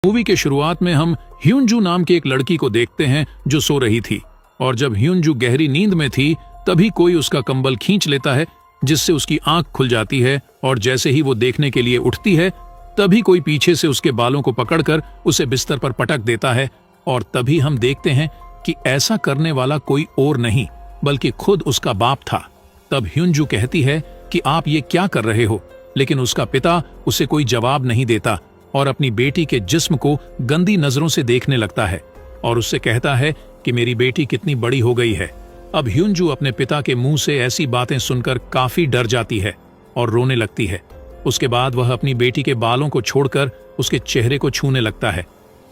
Movie के शुरुआत में हम ह्यूनजू नाम की एक लड़की को देखते हैं जो सो रही थी, और जब ह्यूनजू गहरी नींद में थी तभी कोई उसका कंबल खींच लेता है, जिससे उसकी आंख खुल जाती है। और जैसे ही वो देखने के लिए उठती है तभी कोई पीछे से उसके बालों को पकड़कर उसे बिस्तर पर पटक देता है, और तभी हम देखते हैं कि ऐसा करने वाला कोई और नहीं बल्कि खुद उसका बाप था। तब ह्यूनजू कहती है कि आप ये क्या कर रहे हो, लेकिन उसका पिता उसे कोई जवाब नहीं देता और अपनी बेटी के जिस्म को गंदी नजरों से देखने लगता है और उससे कहता है कि मेरी बेटी कितनी बड़ी हो गई है। अब ह्यूनजू अपने पिता के मुंह से ऐसी बातें सुनकर काफी डर जाती है और रोने लगती है। उसके बाद वह अपनी बेटी के बालों को छोड़कर उसके चेहरे को छूने लगता है,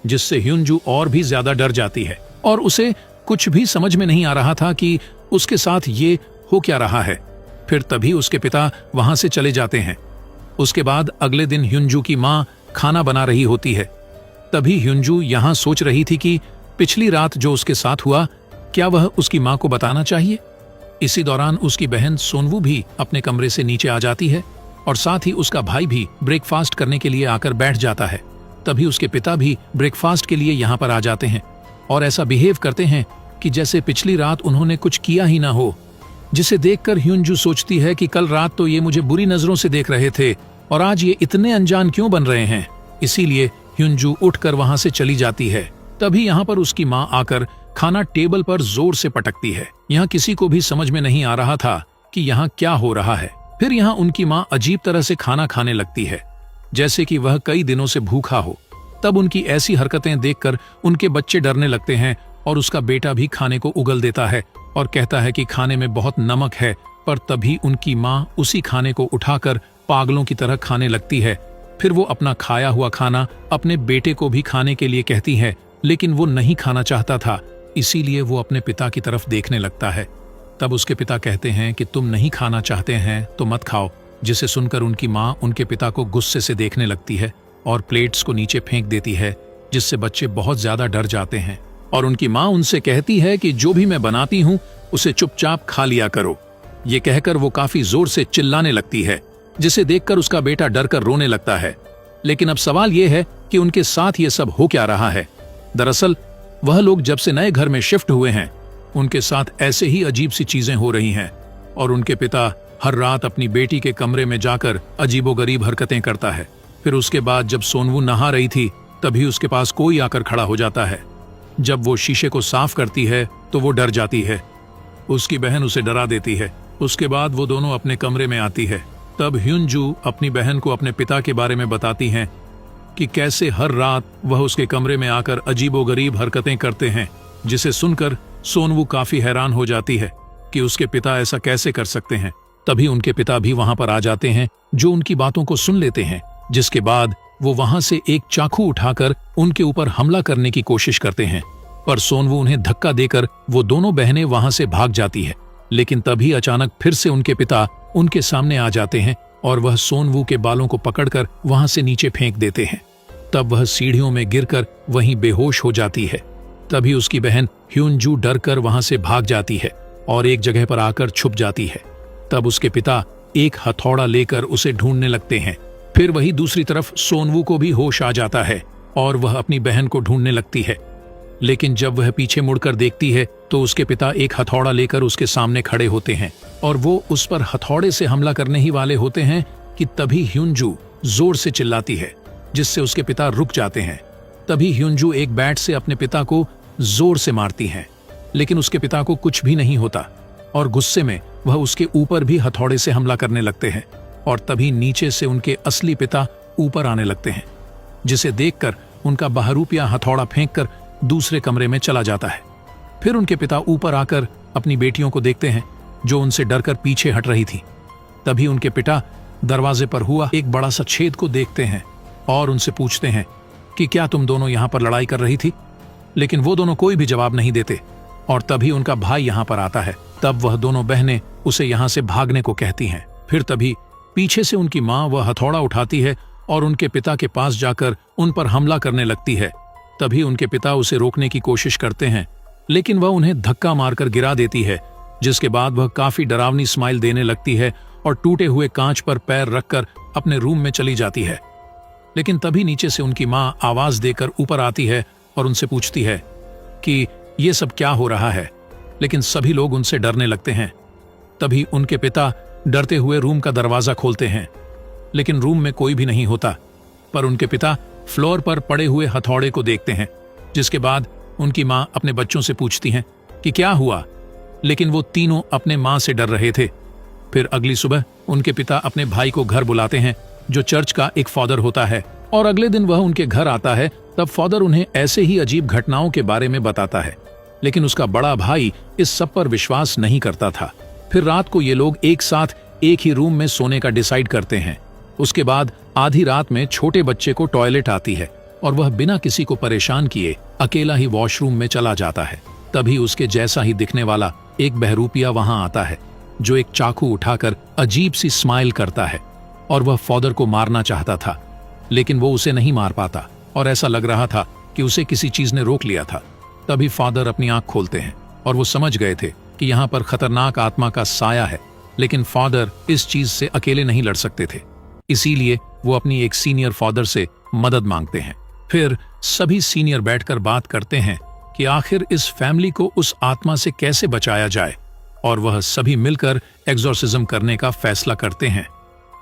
जिससे ह्यूनजू और भी ज्यादा डर जाती है और उसे कुछ भी समझ में नहीं आ रहा था कि उसके साथ ये हो क्या रहा है। फिर तभी उसके पिता वहां से चले जाते हैं। उसके बाद अगले दिन ह्यूनजू की माँ खाना बना रही होती है। तभी ह्यूनजू यहाँ सोच रही थी कि पिछली रात जो उसके साथ हुआ क्या वह उसकी माँ को बताना चाहिए। इसी दौरान उसकी बहन सोनवू भी अपने कमरे से नीचे आ जाती है और साथ ही उसका भाई भी ब्रेकफास्ट करने के लिए आकर बैठ जाता है। तभी उसके पिता भी ब्रेकफास्ट के लिए यहाँ पर आ जाते हैं और ऐसा बिहेव करते हैं कि जैसे पिछली रात उन्होंने कुछ किया ही ना हो, जिसे देखकर ह्यूनजू सोचती है कि कल रात तो ये मुझे बुरी नजरों से देख रहे थे और आज ये इतने अनजान क्यों बन रहे हैं। इसीलिए ह्यूनजू उठकर वहां से चली जाती है। तभी यहाँ पर उसकी माँ आकर खाना टेबल पर जोर से पटकती है। यहाँ किसी को भी समझ में नहीं आ रहा था कि यहाँ क्या हो रहा है। फिर यहाँ उनकी माँ अजीब तरह से खाना खाने लगती है, जैसे कि वह कई दिनों से भूखा हो। तब उनकी ऐसी हरकतें देखकर उनके बच्चे डरने लगते हैं और उसका बेटा भी खाने को उगल देता है और कहता है कि खाने में बहुत नमक है। पर तभी उनकी माँ उसी खाने को उठाकर पागलों की तरह खाने लगती है। फिर वो अपना खाया हुआ खाना अपने बेटे को भी खाने के लिए कहती है, लेकिन वो नहीं खाना चाहता था, इसीलिए वो अपने पिता की तरफ देखने लगता है। तब उसके पिता कहते हैं कि तुम नहीं खाना चाहते हैं तो मत खाओ, जिसे सुनकर उनकी माँ उनके पिता को गुस्से से देखने लगती है और प्लेट्स को नीचे फेंक देती है, जिससे बच्चे बहुत ज्यादा डर जाते हैं। और उनकी माँ उनसे कहती है कि जो भी मैं बनाती हूँ उसे चुपचाप खा लिया करो। ये कहकर वो काफी जोर से चिल्लाने लगती है, जिसे देखकर उसका बेटा डरकर रोने लगता है। लेकिन अब सवाल ये है कि उनके साथ ये सब हो क्या रहा है। दरअसल वह लोग जब से नए घर में शिफ्ट हुए हैं उनके साथ ऐसे ही अजीब सी चीजें हो रही हैं और उनके पिता हर रात अपनी बेटी के कमरे में जाकर अजीबोगरीब हरकतें करता है। फिर उसके बाद जब सोनवू नहा रही थी तभी उसके पास कोई आकर खड़ा हो जाता है। जब वो शीशे को साफ करती है तो वो डर जाती है। उसकी बहन उसे डरा देती है। उसके बाद वो दोनों अपने कमरे में आती है। तब ह्यूनजू अपनी बहन को अपने पिता के बारे में बताती हैं कि कैसे हर रात वह उसके कमरे में आकर अजीबोगरीब हरकतें करते हैं, जिसे सुनकर सोनवू काफी हैरान हो जाती है कि उसके पिता ऐसा कैसे कर सकते हैं। तभी उनके पिता भी वहां पर आ जाते हैं, जो उनकी बातों को सुन लेते हैं, जिसके बाद वो वहां से एक चाकू उठाकर उनके ऊपर हमला करने की कोशिश करते हैं। पर सोनवू उन्हें धक्का देकर वो दोनों बहनें वहां से भाग जाती है। लेकिन तभी अचानक फिर से उनके पिता उनके सामने आ जाते हैं और वह सोनवू के बालों को पकड़कर वहां से नीचे फेंक देते हैं। तब वह सीढ़ियों में गिरकर वहीं बेहोश हो जाती है। तभी उसकी बहन ह्यूनजू डरकर वहां से भाग जाती है और एक जगह पर आकर छुप जाती है। तब उसके पिता एक हथौड़ा लेकर उसे ढूंढने लगते हैं। फिर वही दूसरी तरफ सोनवू को भी होश आ जाता है और वह अपनी बहन को ढूंढने लगती है। लेकिन जब वह पीछे मुड़कर देखती है तो उसके पिता एक हथौड़ा लेकर उसके सामने खड़े होते हैं और वो उस पर हथौड़े से हमला करने ही वाले होते हैं कि तभी ह्यूनजू जोर से चिल्लाती है, जिससे उसके पिता रुक जाते हैं। तभी ह्यूनजू एक बैट से अपने पिता को जोर से मारती है, लेकिन उसके पिता को कुछ भी नहीं होता और गुस्से में वह उसके ऊपर भी हथौड़े से हमला करने लगते हैं। और तभी नीचे से उनके असली पिता ऊपर आने लगते हैं, जिसे देखकर उनका बहरूपिया हथौड़ा फेंककर दूसरे कमरे में चला जाता है। फिर उनके पिता ऊपर आकर अपनी बेटियों को देखते हैं, जो उनसे डरकर पीछे हट रही थी। तभी उनके पिता दरवाजे पर हुआ एक बड़ा सा छेद को देखते हैं और उनसे पूछते हैं कि क्या तुम दोनों यहाँ पर लड़ाई कर रही थी। लेकिन वो दोनों कोई भी जवाब नहीं देते और तभी उनका भाई यहाँ पर आता है। तब वह दोनों बहनें उसे यहाँ से भागने को कहती हैं। फिर तभी पीछे से उनकी माँ वह हथौड़ा उठाती है और उनके पिता के पास जाकर उन पर हमला करने लगती है। तभी उनके पिता उसे रोकने की कोशिश करते हैं, लेकिन वह उन्हें धक्का मारकर गिरा देती है, जिसके बाद वह काफी डरावनी स्माइल देने लगती है और टूटे हुए कांच पर पैर रखकर अपने रूम में चली जाती है। लेकिन तभी नीचे से उनकी माँ आवाज देकर ऊपर आती है और उनसे पूछती है कि ये सब क्या हो रहा है। लेकिन सभी लोग उनसे डरने लगते हैं। तभी उनके पिता डरते हुए रूम का दरवाजा खोलते हैं, लेकिन रूम में कोई भी नहीं होता। पर उनके पिता फ्लोर पर पड़े हुए हथौड़े को देखते हैं, जिसके बाद उनकी माँ अपने बच्चों से पूछती हैं कि क्या हुआ, लेकिन वो तीनों अपने माँ से डर रहे थे। फिर अगली सुबह उनके पिता अपने भाई को घर बुलाते हैं, जो चर्च का एक फादर होता है, और अगले दिन वह उनके घर आता है। तब फादर उन्हें ऐसे ही अजीब घटनाओं के बारे में बताता है, लेकिन उसका बड़ा भाई इस सब पर विश्वास नहीं करता था। फिर रात को ये लोग एक साथ एक ही रूम में सोने का डिसाइड करते हैं। उसके बाद आधी रात में छोटे बच्चे को टॉयलेट आती है और वह बिना किसी को परेशान किए अकेला ही वॉशरूम में चला जाता है। तभी उसके जैसा ही दिखने वाला एक बहरूपिया वहां आता है, जो एक चाकू उठाकर अजीब सी स्माइल करता है, और वह फादर को मारना चाहता था, लेकिन वो उसे नहीं मार पाता और ऐसा लग रहा था कि उसे किसी चीज ने रोक लिया था। तभी फादर अपनी आंख खोलते हैं और वो समझ गए थे कि यहाँ पर खतरनाक आत्मा का साया है, लेकिन फादर इस चीज से अकेले नहीं लड़ सकते थे, इसीलिए वो अपनी एक सीनियर फादर से मदद मांगते हैं। फिर सभी सीनियर बैठकर बात करते हैं कि आखिर इस फैमिली को उस आत्मा से कैसे बचाया जाए, और वह सभी मिलकर एग्जॉर्सिज्म करने का फैसला करते हैं।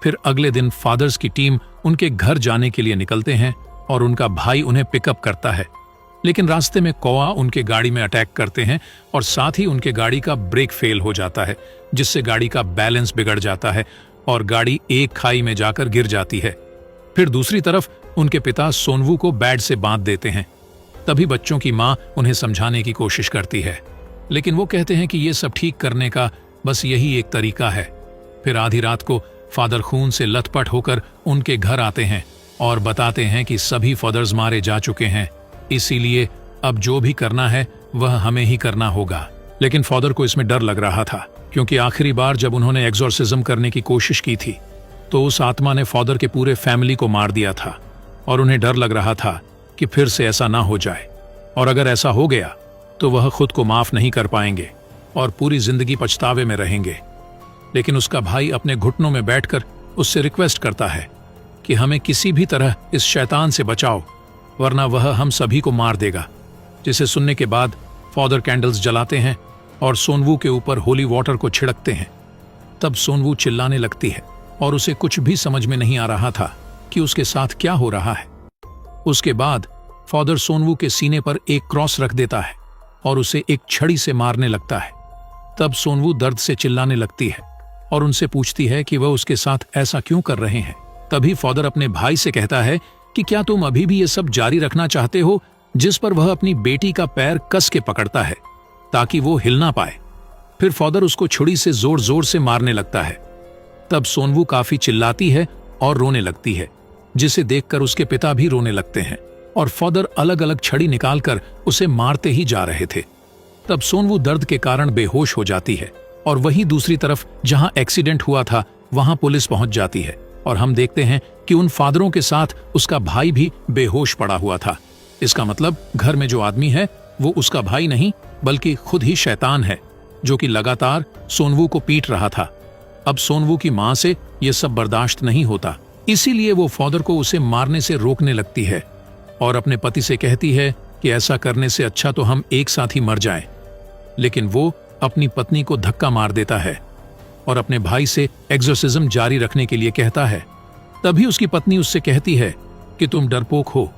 फिर अगले दिन फादर्स की टीम उनके घर जाने के लिए निकलते हैं और उनका भाई उन्हें पिकअप करता है, लेकिन रास्ते में कौआ उनके गाड़ी में अटैक करते हैं और साथ ही उनके गाड़ी का ब्रेक फेल हो जाता है, जिससे गाड़ी का बैलेंस बिगड़ जाता है और गाड़ी एक खाई में जाकर गिर जाती है। फिर दूसरी तरफ उनके पिता सोनवू को बेड से बांध देते हैं। तभी बच्चों की माँ उन्हें समझाने की कोशिश करती है, लेकिन वो कहते हैं कि ये सब ठीक करने का बस यही एक तरीका है। फिर आधी रात को फादर खून से लथपथ होकर उनके घर आते हैं और बताते हैं कि सभी फादर्स मारे जा चुके हैं, इसीलिए अब जो भी करना है वह हमें ही करना होगा। लेकिन फादर को इसमें डर लग रहा था, क्योंकि आखिरी बार जब उन्होंने एग्जॉर्सिज्म करने की कोशिश की थी तो उस आत्मा ने फादर के पूरे फैमिली को मार दिया था, और उन्हें डर लग रहा था कि फिर से ऐसा ना हो जाए, और अगर ऐसा हो गया तो वह खुद को माफ नहीं कर पाएंगे और पूरी जिंदगी पछतावे में रहेंगे। लेकिन उसका भाई अपने घुटनों में बैठकर उससे रिक्वेस्ट करता है कि हमें किसी भी तरह इस शैतान से बचाओ, वरना वह हम सभी को मार देगा। जिसे सुनने के बाद फादर कैंडल्स जलाते हैं और सोनवू के ऊपर होली वाटर को छिड़कते हैं। तब सोनवू चिल्लाने लगती है और उसे कुछ भी समझ में नहीं आ रहा था कि उसके साथ क्या हो रहा है। उसके बाद फादर सोनवू के सीने पर एक क्रॉस रख देता है और उसे एक छड़ी से मारने लगता है। तब सोनवू दर्द से चिल्लाने लगती है और उनसे पूछती है कि वह उसके साथ ऐसा क्यों कर रहे हैं। तभी फादर अपने भाई से कहता है कि क्या तुम अभी भी ये सब जारी रखना चाहते हो, जिस पर वह अपनी बेटी का पैर कस के पकड़ता है ताकि वो हिल ना पाए। फिर फादर उसको छुरी से जोर जोर से मारने लगता है। तब सोनवू काफी चिल्लाती है और रोने लगती है, जिसे देखकर उसके पिता भी रोने लगते हैं और फादर अलग अलग छड़ी निकालकर उसे मारते ही जा रहे थे। तब सोनवू दर्द के कारण बेहोश हो जाती है और वहीं दूसरी तरफ जहां एक्सीडेंट हुआ था वहां पुलिस पहुंच जाती है और हम देखते हैं कि उन फादरों के साथ उसका भाई भी बेहोश पड़ा हुआ था। इसका मतलब घर में जो आदमी है वो उसका भाई नहीं बल्कि खुद ही शैतान है, जो कि लगातार सोनवू को पीट रहा था। अब सोनवू की मां से यह सब बर्दाश्त नहीं होता, इसीलिए वो फादर को उसे मारने से रोकने लगती है और अपने पति से कहती है कि ऐसा करने से अच्छा तो हम एक साथ ही मर जाएं। लेकिन वो अपनी पत्नी को धक्का मार देता है और अपने भाई से एग्जॉर्सिज्म जारी रखने के लिए कहता है। तभी उसकी पत्नी उससे कहती है कि तुम डरपोक हो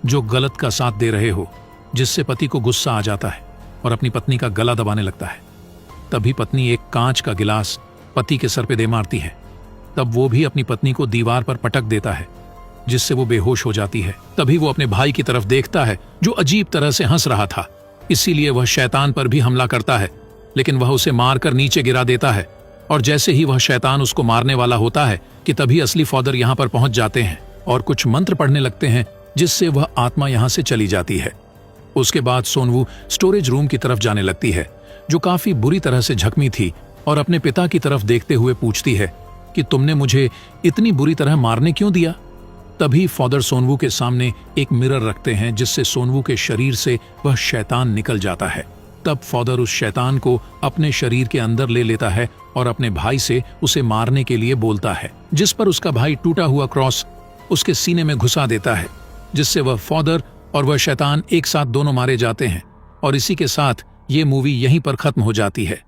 जो गलत का साथ दे रहे हो, जिससे पति को गुस्सा आ जाता है और अपनी पत्नी का गला दबाने लगता है। तभी पत्नी एक कांच का गिलास पति के सर पे दे मारती है। तब वो भी अपनी पत्नी को दीवार पर पटक देता है, जिससे वो बेहोश हो जाती है। तभी वो अपने भाई की तरफ देखता है जो अजीब तरह से हंस रहा था, इसीलिए वह शैतान पर भी हमला करता है, लेकिन वह उसे मारकर नीचे गिरा देता है। और जैसे ही वह शैतान उसको मारने वाला होता है कि तभी असली फादर यहाँ पर पहुंच जाते हैं और कुछ मंत्र पढ़ने लगते हैं, जिससे वह आत्मा यहाँ से चली जाती है। उसके बाद सोनवू स्टोरेज रूम की तरफ जाने लगती है, जो काफी बुरी तरह से जख्मी थी, और अपने पिता की तरफ देखते हुए पूछती है कि तुमने मुझे इतनी बुरी तरह मारने क्यों दिया। तभी फादर सोनवू के सामने एक मिरर रखते हैं, जिससे सोनवू के शरीर से वह शैतान निकल जाता है। तब फादर उस शैतान को अपने शरीर के अंदर ले लेता है और अपने भाई से उसे मारने के लिए बोलता है, जिस पर उसका भाई टूटा हुआ क्रॉस उसके सीने में घुसा देता है, जिससे वह फादर और वह शैतान एक साथ दोनों मारे जाते हैं। और इसी के साथ ये मूवी यहीं पर खत्म हो जाती है।